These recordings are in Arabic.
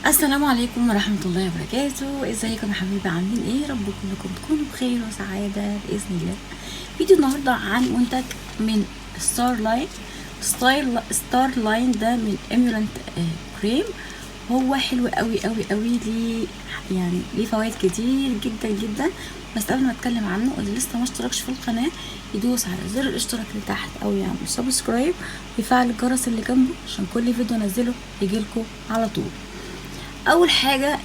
السلام عليكم ورحمة الله وبركاته. ازيكم يا حبايبي؟ عاملين ايه؟ رب كلكم تكونوا بخير وسعادة بإذن الله. فيديو النهاردة عن منتج من ستار لاين ده من ايميولانت كريم. هو حلو قوي قوي قوي، ليه فوائد كتير جدا جدا. بس قبل ما اتكلم عنه، اللي لسه ما اشتركش في القناة يدوس على زر الاشتراك اللي تحت او يعمل سبسكرايب ويفعل الجرس اللي جنبه عشان كل فيديو انزله يجيلكوا على طول. اول حاجه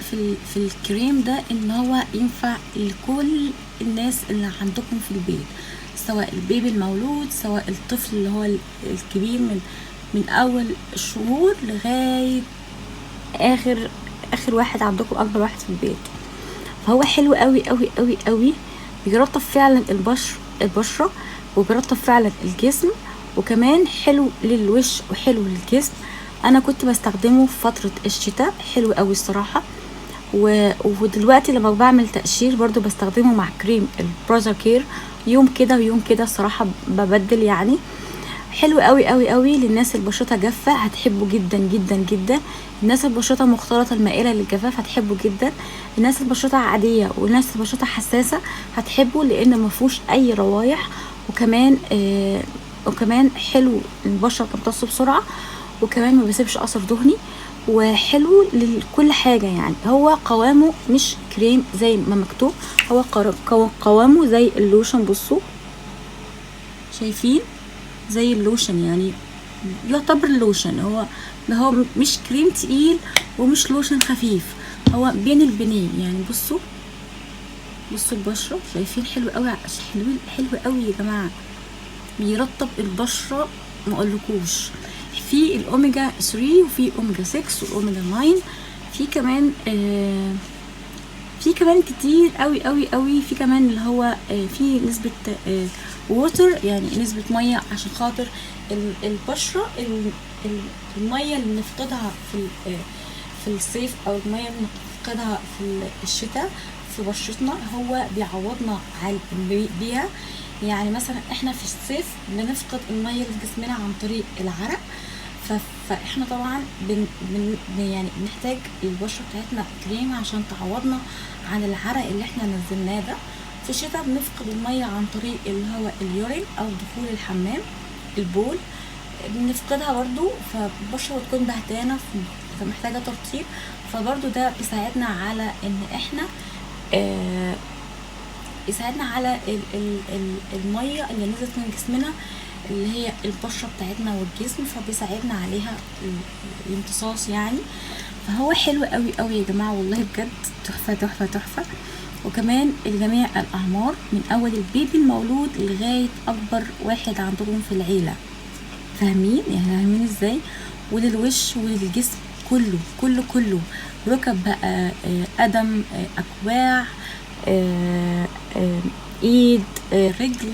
في الكريم ده ان هو ينفع لكل الناس اللي عندكم في البيت، سواء البيبي المولود، سواء الطفل اللي هو الكبير من اول الشهور لغايه اخر واحد عندكم، اكبر واحد في البيت. فهو حلو قوي قوي قوي قوي، بيرطب فعلا البشره وبيرطب فعلا الجسم، وكمان حلو للوش وحلو للجسم. انا كنت بستخدمه في فتره الشتاء، حلو قوي الصراحه. ودلوقتي لما بعمل تقشير برضو بستخدمه مع كريم البروزر كير، يوم كده ويوم كده الصراحه ببدل يعني. حلو قوي قوي قوي للناس اللي بشرتها جافه، هتحبه جدا جدا جدا. الناس اللي بشرتها مختلطه المائله للجفاف هتحبه جدا. الناس اللي بشرتها عاديه والناس اللي بشرتها حساسه هتحبه، لان ما فيهوش اي روايح. وكمان حلو البشره تمتص بسرعه، وكمان ما بيسيبش اثر دهني، وحلو لكل حاجه. يعني هو قوامه مش كريم زي ما مكتوب، هو قوامه زي اللوشن. بصوا شايفين؟ زي اللوشن، يعني يعتبر اللوشن. هو مش كريم تقيل ومش لوشن خفيف، هو بين البنين يعني. بصوا البشره، شايفين؟ حلو قوي، حلو قوي يا جماعه، بيرطب البشره ما اقولكوش. في الاوميجا 3 وفي اوميجا 6 والاوميجا 9، في كمان كتير قوي قوي قوي. في كمان اللي هو في نسبه ووتر، يعني نسبه ميه، عشان خاطر البشره الميه اللي بنفقدها في الصيف، او الميه اللي بنفقدها في الشتاء في بشرتنا، هو بيعوضنا بيها. يعني مثلا احنا في الصيف بنفقد الميه اللي في جسمنا عن طريق العرق، فاحنا طبعا يعني بنحتاج البشره بتاعتنا كريم عشان تعوضنا عن العرق اللي احنا نزلناه ده. في الشتاء بنفقد الميه عن طريق اللي هو اليورين او دخول الحمام، البول بنفقدها برضو، فالبشره بتكون بهتانه، فمحتاجه ترطيب. فبرضو ده بيساعدنا على ان احنا يساعدنا على الميه اللي نزلت من جسمنا، اللي هي البشره بتاعتنا والجسم، فبيساعدنا عليها الامتصاص يعني. فهو حلو قوي قوي يا جماعه، والله بجد تحفه تحفه تحفه. وكمان لجميع الاعمار، من اول البيبي المولود لغايه اكبر واحد عندكم في العيله. فاهمين ازاي؟ وللوش وللجسم كله كله كله، ركب بقى، قدم، اكواع، ايد، رجل،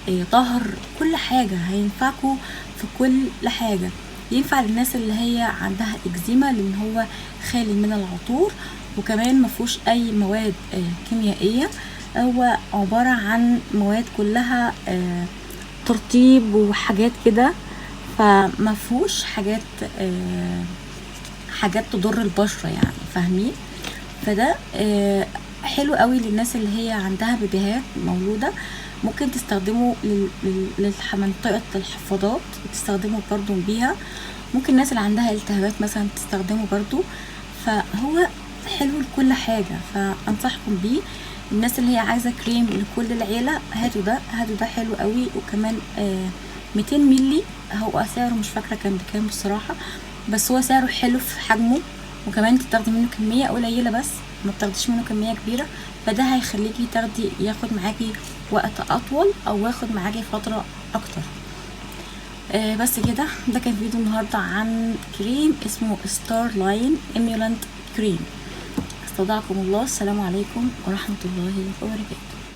ظهر، كل حاجة هينفعكوا في كل حاجة. ينفع للناس اللي هي عندها اكزيما، لان هو خالي من العطور، وكمان مفهوش اي مواد كيميائية. هو عبارة عن مواد كلها ترطيب وحاجات كده، فمفهوش حاجات تضر البشرة يعني. فاهمين؟ فده حلو قوي للناس اللي هي عندها بيبيهات مولودة. ممكن تستخدمه لمنطقة الحفاضات، تستخدمه برضو بيها. ممكن الناس اللي عندها التهابات مثلا تستخدمه برضو. فهو حلو لكل حاجة، فأنصحكم بيه. الناس اللي هي عايزة كريم لكل العيلة، هاتوا ده حلو قوي. وكمان 200 ملي، هو سعره مش فاكرة كان بكام بصراحة، بس هو سعره حلو في حجمه. وكمان تاخدي منه كمية قليلة، بس ما بتاخديش منه كمية كبيرة، فده هيخليكي ياخد معاكي وقت اطول، او ياخد معاكي فترة اكتر. بس كده، ده كان فيديو النهاردة عن كريم اسمه ستار لاين ايميولانت كريم. استودعكم الله، السلام عليكم ورحمة الله وبركاته.